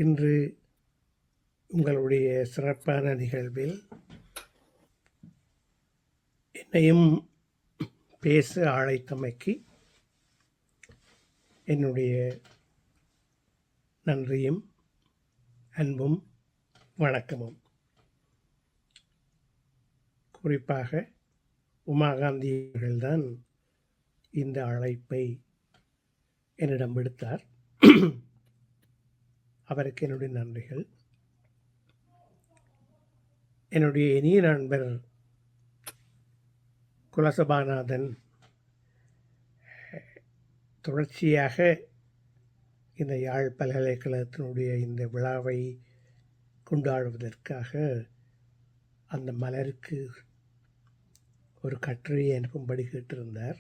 இன்று உங்களுடைய சிறப்பான நிகழ்வில் என்னையும் பேச அழைத்தமைக்கு என்னுடைய நன்றியும் அன்பும் வணக்கமும். குறிப்பாக உமாகாந்தி அவர்கள்தான் இந்த அழைப்பை என்னிடம் விடுத்தார். அவருக்கு என்னுடைய நன்றிகள். என்னுடைய இனிய நண்பர் குலசபாநாதன் தொடர்ச்சியாக இந்த யாழ் பல்கலைக்கழகத்தினுடைய இந்த விழாவை கொண்டாடுவதற்காக அந்த மலருக்கு ஒரு கட்டுரையை அனுப்பும்படி கேட்டிருந்தார்.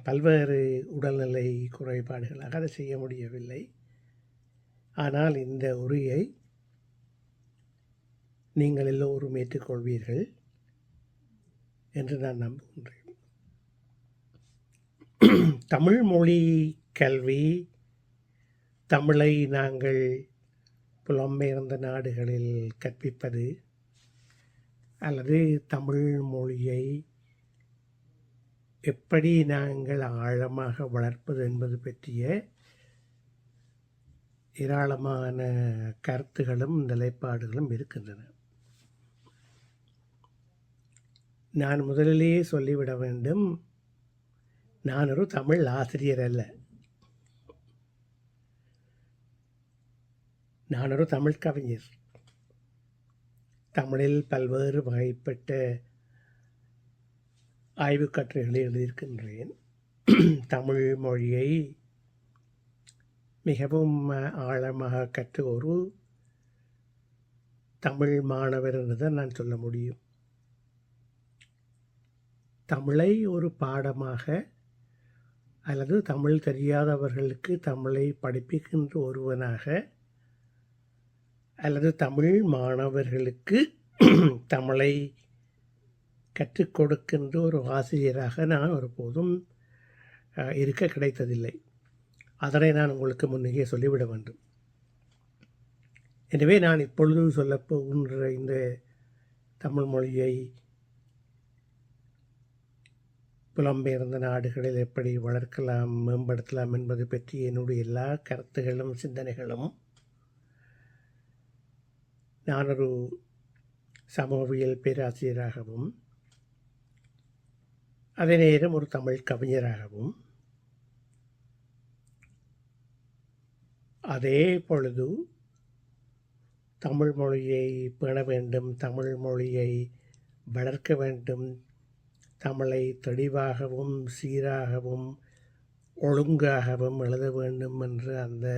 பல்வேறு உடல்நிலை குறைபாடுகளாக அதை செய்ய முடியவில்லை. ஆனால் இந்த உரையை நீங்கள் எல்லோரும் ஏற்றுக்கொள்வீர்கள் என்று நான் நம்புகின்றேன். தமிழ் மொழி கல்வி, தமிழை நாங்கள் புலம்பெயர்ந்த நாடுகளில் கற்பிப்பது அல்லது தமிழ் மொழியை எப்படி நாங்கள் ஆழமாக வளர்ப்பது என்பது பற்றிய ஏராளமான கருத்துகளும் நிலைப்பாடுகளும் இருக்கின்றன. நான் முதலிலேயே சொல்லிவிட வேண்டும், நான் ஒரு தமிழ் ஆசிரியர் அல்ல, நான் ஒரு தமிழ் கவிஞர். தமிழில் பல்வேறு வகைப்பட்ட ஆய்வுக் கட்டுரைகளை எழுதியிருக்கின்றேன். தமிழ் மொழியை மிகவும் ஆழமாக கற்ற ஒரு தமிழ் மாணவர் என்று தான் நான் சொல்ல முடியும். தமிழை ஒரு பாடமாக அல்லது தமிழ் தெரியாதவர்களுக்கு தமிழை படிப்பிக்கின்ற ஒருவனாக அல்லது தமிழ் மாணவர்களுக்கு தமிழை கற்றுக் கொடுக்கின்ற ஒரு ஆசிரியராக நான் ஒருபோதும் இருக்க கிடைத்ததில்லை. அதனை நான் உங்களுக்கு முன்னே சொல்லிவிட வேண்டும். எனவே நான் இப்பொழுது சொல்லப்போகின்ற இந்த தமிழ் மொழியை புலம்பெயர்ந்த நாடுகளில் எப்படி வளர்க்கலாம், மேம்படுத்தலாம் என்பது பற்றி என்னுடைய எல்லா கருத்துகளும் சிந்தனைகளும் நான் ஒரு சமூகவியல் பேராசிரியராகவும் அதே நேரம் ஒரு தமிழ் கவிஞராகவும் அதே பொழுது தமிழ் மொழியை பேண வேண்டும், தமிழ் மொழியை வளர்க்க வேண்டும், தமிழை தெளிவாகவும் சீராகவும் ஒழுங்காகவும் எழுத வேண்டும் என்று அந்த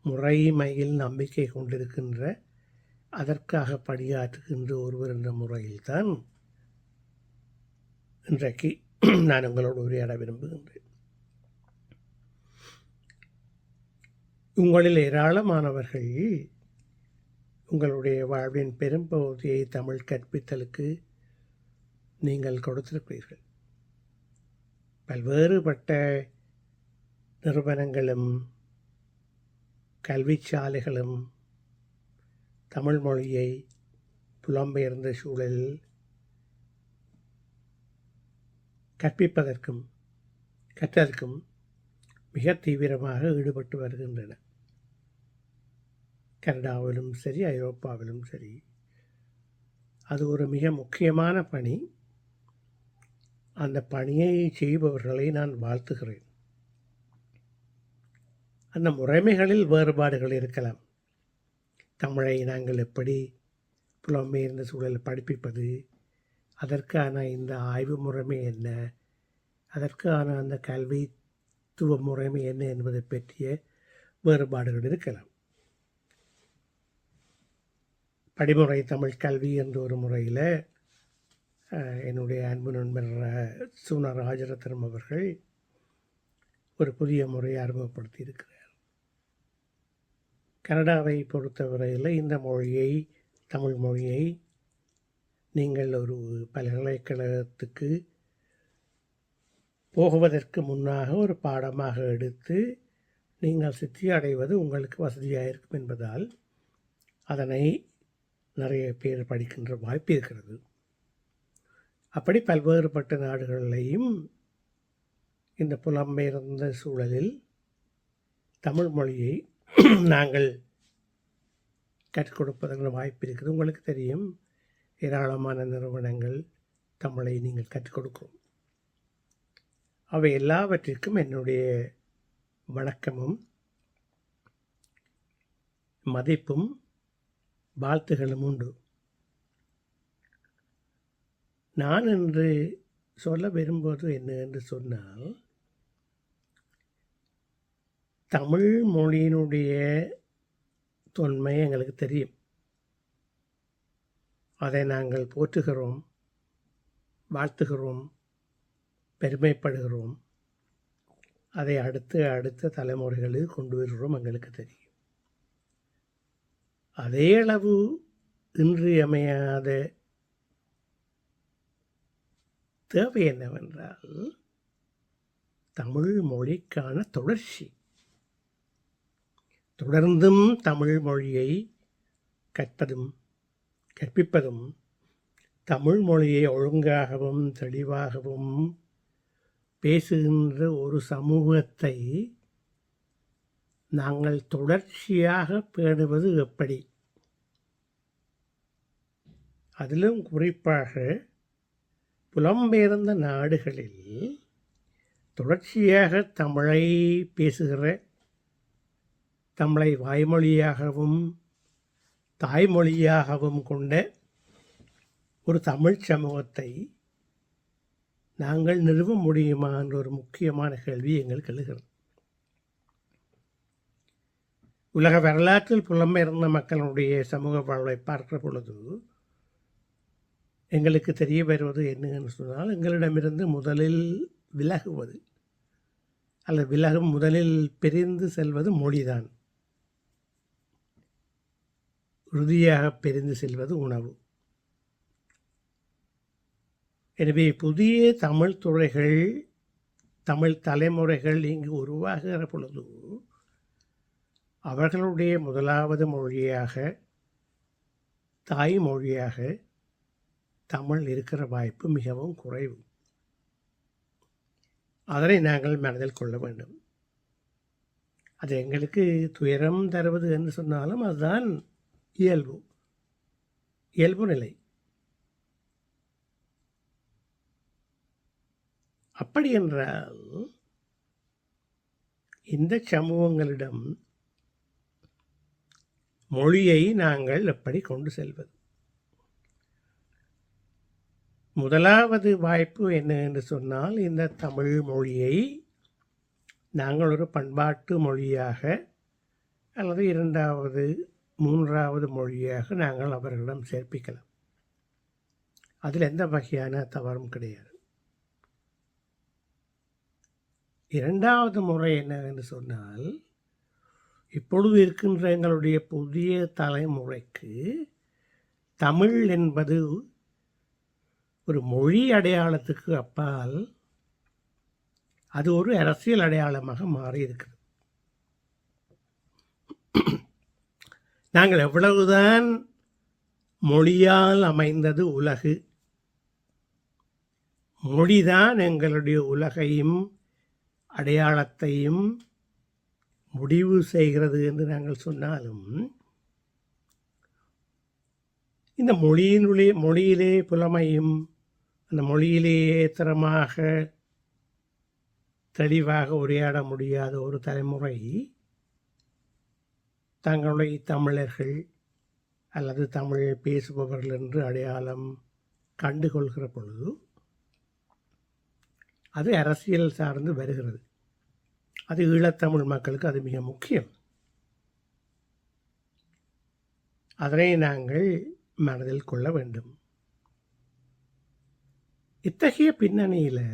முறைமையில் நம்பிக்கை கொண்டிருக்கின்ற, அதற்காக பணியாற்றுகின்ற ஒருவர் என்ற முறையில்தான் இன்றைக்கு நான் உங்களோடு உரையாட விரும்புகின்றேன். உங்களில் ஏராளமானவர்கள் உங்களுடைய வாழ்வின் பெரும்பகுதியை தமிழ் கற்பித்தலுக்கு நீங்கள் கொடுத்திருக்கிறீர்கள். பல்வேறுபட்ட நிறுவனங்களும் கல்விச்சாலைகளும் தமிழ் மொழியை புலம்பெயர்ந்த சூழலில் கற்பிப்பதற்கும் கற்றதற்கும் மிக தீவிரமாக ஈடுபட்டு வருகின்றன. கனடாவிலும் சரி, ஐரோப்பாவிலும் சரி. அது ஒரு மிக முக்கியமான பணி. அந்த பணியை செய்பவர்களை நான் வாழ்த்துகிறேன். அந்த முறைமைகளில் வேறுபாடுகள் இருக்கலாம். தமிழை நாங்கள் எப்படி புலம்பெயர்ந்த சூழலில் படிப்பிப்பது, அதற்கான இந்த ஆய்வு முறைமை என்ன, அதற்கான அந்த கல்வித்துவ முறைமை என்ன என்பதை பற்றிய வேறுபாடுகள் இருக்கலாம். படிமுறை தமிழ் கல்வி என்ற ஒரு முறையில் என்னுடைய அன்பு நண்பர் சூனா ராஜரத்னம் அவர்கள் ஒரு புதிய முறையை அறிமுகப்படுத்தி இருக்கிறார். கனடாவை பொறுத்தவரையில் இந்த மொழியை, தமிழ் மொழியை நீங்கள் ஒரு பல்கலைக்கழகத்துக்கு போகுவதற்கு முன்னாக ஒரு பாடமாக எடுத்து நீங்கள் சித்தி அடைவது உங்களுக்கு வசதியாக இருக்கும் என்பதால் அதனை நிறைய பேர் படிக்கின்ற வாய்ப்பு இருக்கிறது. அப்படி பல்வேறுபட்ட நாடுகளிலேயும் இந்த புலம்பெயர்ந்த சூழலில் தமிழ் மொழியை நாங்கள் கற்றுக் கொடுப்பதற்கு வாய்ப்பு இருக்குது. உங்களுக்கு தெரியும், ஏராளமான நிறுவனங்கள் தமிழை நீங்கள் கற்றுக் கொடுக்கும். அவை எல்லாவற்றிற்கும் என்னுடைய வணக்கமும் மதிப்பும் வாழ்த்துகளும் உண்டு. நான் என்று சொல்ல விரும்புவது என்ன என்று சொன்னால், தமிழ் மொழியினுடைய தொன்மை எங்களுக்கு தெரியும். அதை நாங்கள் போற்றுகிறோம், வாழ்த்துகிறோம், பெருமைப்படுகிறோம். அதை அடுத்த தலைமுறைகளில் கொண்டு வருகிறோம், எங்களுக்கு தெரியும். அதே அளவு இன்றியமையாத தேவை என்னவென்றால் தமிழ் மொழிக்கான தொடர்ச்சி. தொடர்ந்தும் தமிழ் மொழியை கற்பிப்பதும் தமிழ் மொழியை ஒழுங்காகவும் தெளிவாகவும் பேசுகின்ற ஒரு சமூகத்தை நாங்கள் தொடர்ச்சியாக பேணுவது எப்படி? அதிலும் குறிப்பாக புலம்பெயர்ந்த நாடுகளில் தொடர்ச்சியாக தமிழை பேசுகிற, தமிழை வாய்மொழியாகவும் தாய்மொழியாகவும் கொண்ட ஒரு தமிழ் சமூகத்தை நாங்கள் நிறுவ முடியுமா என்ற ஒரு முக்கியமான கேள்வி எங்களுக்கு எழுகிறது. உலக வரலாற்றில் புலம்பெயர்ந்த மக்களுடைய சமூக வாழ்வை பார்க்கிற பொழுது எங்களுக்கு தெரிய வருவது என்னன்னு சொன்னால், எங்களிடமிருந்து முதலில் விலகுவது அல்லது முதலில் பிரிந்து செல்வது மொழிதான். உறுதியாக பிரிந்து செல்வது உணவு. எனவே புதிய தமிழ் துறைகள், தமிழ் தலைமுறைகள் இங்கு உருவாகிற பொழுது அவர்களுடைய முதலாவது மொழியாக, தாய்மொழியாக தமிழ் இருக்கிற வாய்ப்பு மிகவும் குறைவு. அதனை நாங்கள் மனதில் கொள்ள வேண்டும். அது எங்களுக்கு துயரம் தருவது என்று சொன்னாலும் அதுதான் இயல்பு நிலை. அப்படி என்றால் இந்த சமூகங்களிடம் மொழியை நாங்கள் எப்படி கொண்டு செல்வது? முதலாவது வாய்ப்பு என்ன என்று சொன்னால், இந்த தமிழ் மொழியை நாங்கள் ஒரு பண்பாட்டு மொழியாக அல்லது இரண்டாவது மூன்றாவது மொழியாக நாங்கள் அவர்களிடம் சேர்ப்பிக்கலாம். அதில் எந்த வகையான தவறும் கிடையாது. இரண்டாவது முறை என்னவென்று சொன்னால், இப்பொழுது இருக்கின்ற எங்களுடைய புதிய தலைமுறைக்கு தமிழ் என்பது ஒரு மொழி அடையாளத்துக்கு அப்பால் அது ஒரு அரசியல் அடையாளமாக மாறி இருக்கிறது. நாங்கள் எவ்வளவுதான் மொழியால் அமைந்தது உலகு, மொழிதான் எங்களுடைய உலகையும் அடையாளத்தையும் முடிவு செய்கிறது என்று நாங்கள் சொன்னாலும், இந்த மொழியிலே புலமையும் அந்த மொழியிலேயே தரமாக தெளிவாக உரையாட முடியாத ஒரு தலைமுறை தங்களுடைய தமிழர்கள் அல்லது தமிழ் பேசுபவர்கள் என்று அடையாளம் கண்டுகொள்கிற பொழுது அது அரசியல் சார்ந்து வருகிறது. அது ஈழத்தமிழ் மக்களுக்கு அது மிக முக்கியம். அதனை நாங்கள் மனதில் கொள்ள வேண்டும். இத்தகைய பின்னணியில்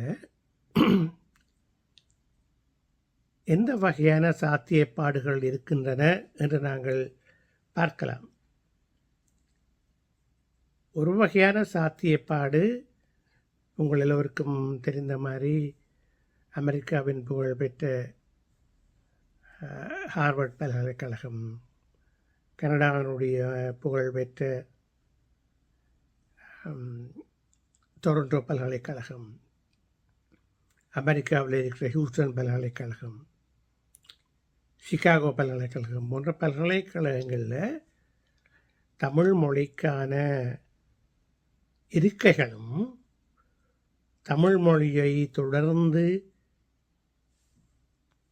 எந்த வகையான சாத்தியப்பாடுகள் இருக்கின்றன என்று நாங்கள் பார்க்கலாம். ஒரு வகையான சாத்தியப்பாடு உங்கள் எல்லோருக்கும் தெரிந்த மாதிரி அமெரிக்காவின் புகழ்பெற்ற ஹார்வர்ட் பல்கலைக்கழகம், கனடாவினுடைய புகழ்பெற்ற டொரண்டோ பல்கலைக்கழகம், அமெரிக்காவில் இருக்கிற ஹியூஸ்டன் பல்கலைக்கழகம், சிகாகோ பல்கலைக்கழகம் போன்ற பல்கலைக்கழகங்களில் தமிழ் மொழிக்கான இருக்கைகளும் தமிழ் மொழியை தொடர்ந்து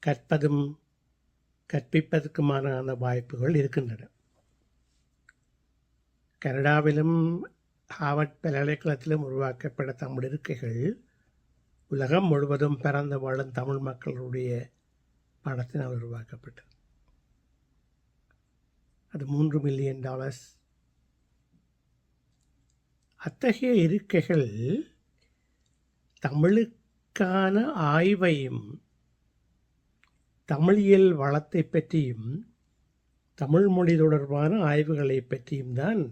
கற்பதும் கற்பிப்பதற்குமான வாய்ப்புகள் இருக்கின்றன. கனடாவிலும் ஹார்வர்ட் பல்கலைக்கழகத்திலும் உருவாக்கப்பட்ட தமிழ் இருக்கைகள் உலகம் முழுவதும் பறந்து வாழும் தமிழ் மக்களுடைய பணத்தினால் உருவாக்கப்பட்டது. அது $3 மில்லியன். அத்தகைய இருக்கைகள் தமிழுக்கான ஆய்வையும் தமிழியல் வளத்தை பற்றியும் தமிழ் மொழி தொடர்பான ஆய்வுகளை பற்றியும் தான்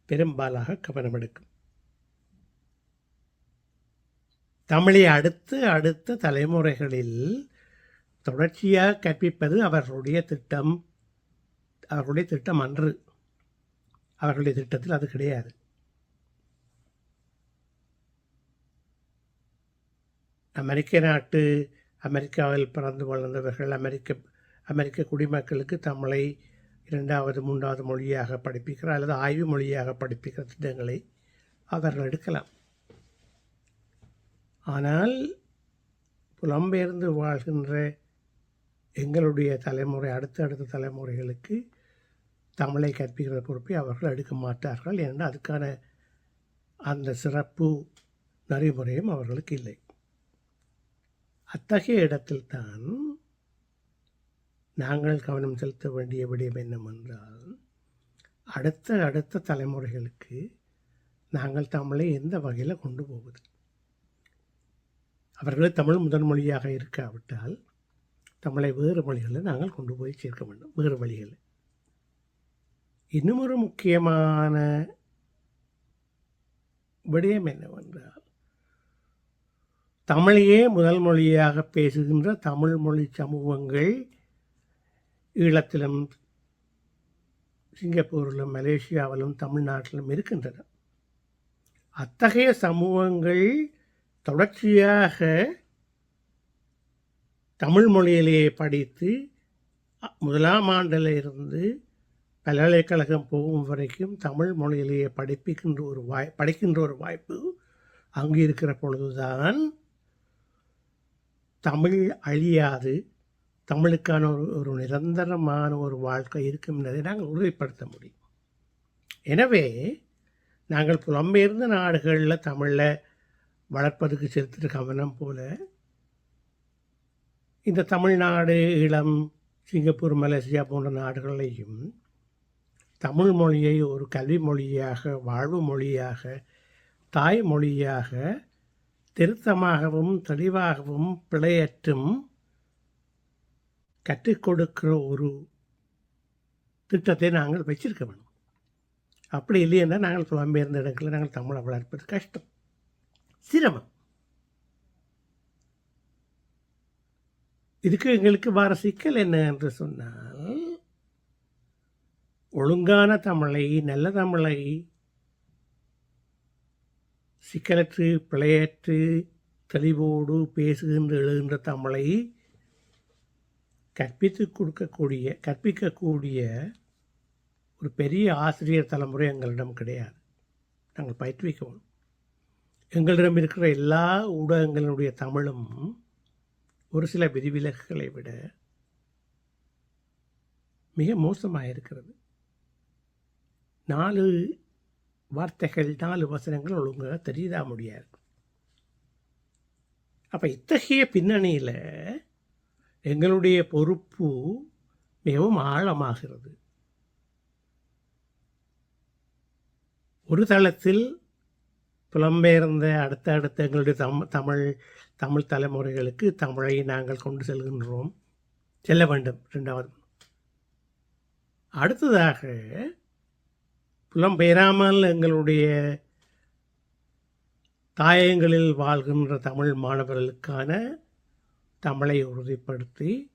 பெரும்பாலாக கவனமெடுக்கும். தமிழை அடுத்த தலைமுறைகளில் தொடர்ச்சியாக கற்பிப்பது அவர்களுடைய திட்டம் அன்று. அவர்களுடைய திட்டத்தில் அது கிடையாது. அமெரிக்காவில் பிறந்து வளர்ந்தவர்கள் அமெரிக்க குடிமக்களுக்கு தமிழை 2வது 3வது மொழியாக படிப்பிக்கிற அல்லது ஆய்வு மொழியாக படிப்பிக்கிற திட்டங்களை அவர்கள் எடுக்கலாம். ஆனால் புலம்பெயர்ந்து வாழ்கின்ற எங்களுடைய தலைமுறை அடுத்த தலைமுறைகளுக்கு தமிழை கற்பிக்கிற பொறுப்பை அவர்கள் எடுக்க மாட்டார்கள். ஏனென்றால் அதுக்கான அந்த சிறப்பு நெறிமுறையும் அவர்களுக்கு இல்லை. அத்தகைய இடத்தில்தான் நாங்கள் கவனம் செலுத்த வேண்டிய விடயம் என்னவென்றால், அடுத்த தலைமுறைகளுக்கு நாங்கள் தமிழை எந்த வகையில் கொண்டு போவது. அவர்கள் தமிழ் முதன் மொழியாக இருக்காவிட்டால் தமிழை வேறு மொழிகளில் நாங்கள் கொண்டு போய் சேர்க்க வேண்டும், வேறு வழிகளில். இன்னும் ஒரு முக்கியமான விடயம் என்னவென்றால், தமிழையே முதல் மொழியாக பேசுகின்ற தமிழ் மொழி சமூகங்கள் ஈழத்திலும் சிங்கப்பூரிலும் மலேசியாவிலும் தமிழ்நாட்டிலும் இருக்கின்றன. அத்தகைய சமூகங்கள் தொடர்ச்சியாக தமிழ் மொழியிலேயே படித்து 1ஆம் ஆண்டில் இருந்து பல்கலைக்கழகம் போகும் வரைக்கும் தமிழ் மொழியிலேயே படிக்கின்ற ஒரு வாய்ப்பு அங்கு இருக்கிற பொழுதுதான் தமிழ் அழியாது, தமிழுக்கான ஒரு நிரந்தரமான ஒரு வாழ்க்கை இருக்கும் என்பதை நாங்கள் உறுதிப்படுத்த முடியும். எனவே நாங்கள் புலம்பெயர்ந்த நாடுகளில் தமிழை வளர்ப்பதுக்கு செலுத்துகிற கவனம் போல இந்த தமிழ்நாடு, ஈழம், சிங்கப்பூர், மலேசியா போன்ற நாடுகளையும் தமிழ் மொழியை ஒரு கல்வி மொழியாக, வாழ்வு மொழியாக, தாய்மொழியாக திருத்தமாகவும் தெளிவாகவும் பிழையற்றும் கற்றுக் கொடுக்கிற ஒரு திட்டத்தை நாங்கள் வச்சிருக்க வேண்டும். அப்படி இல்லையென்றால் நாங்கள் புலம்பெயர்ந்த இடங்களில் நாங்கள் தமிழை வளர்ப்பது கஷ்டம், சிரமம். இதுக்கு எங்களுக்கு வர சிக்கல் என்ன என்று சொன்னால், ஒழுங்கான தமிழை, நல்ல தமிழை, சிக்கலற்று பிழையற்று தெளிவோடு பேசுகின்ற எழுகின்ற தமிழை கற்பிக்கக்கூடிய ஒரு பெரிய ஆசிரியர் தலைமுறை எங்களிடம் கிடையாது. நாங்கள் பயிற்றுவிக்கணும். எங்களிடம் இருக்கிற எல்லா ஊடகங்களினுடைய தமிழும் ஒரு சில விதிவிலக்குகளை விட மிக மோசமாக இருக்கிறது. 4 வார்த்தைகள், 4 வசனங்கள் ஒழுங்காக தெரியுதா முடியாது. அப்போ இத்தகைய பின்னணியில் எங்களுடைய பொறுப்பு மிகவும் ஆழமாகிறது. ஒரு தளத்தில் புலம்பெயர்ந்த அடுத்த எங்களுடைய தமிழ் தலைமுறைகளுக்கு தமிழை நாங்கள் கொண்டு செல்ல வேண்டும். 2வது, அடுத்ததாக புலம்பெயராமல் எங்களுடைய தாயகங்களில் வாழ்கின்ற தமிழ் மாணவர்களுக்கான தமிழை உறுதிப்படுத்தி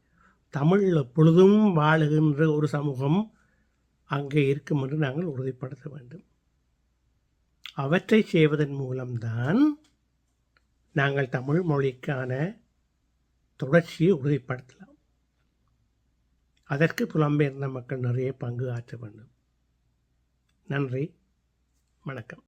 தமிழ் எப்பொழுதும் வாழுகின்ற ஒரு சமூகம் அங்கே இருக்கும் என்று நாங்கள் உறுதிப்படுத்த வேண்டும். அவற்றை செய்வதன் மூலம்தான் நாங்கள் தமிழ் மொழிக்கான தொடர்ச்சியை உறுதிப்படுத்தலாம். அதற்கு புலம்பெயர்ந்த மக்கள் நிறைய பங்கு ஆற்ற வேண்டும். நன்றி, வணக்கம்.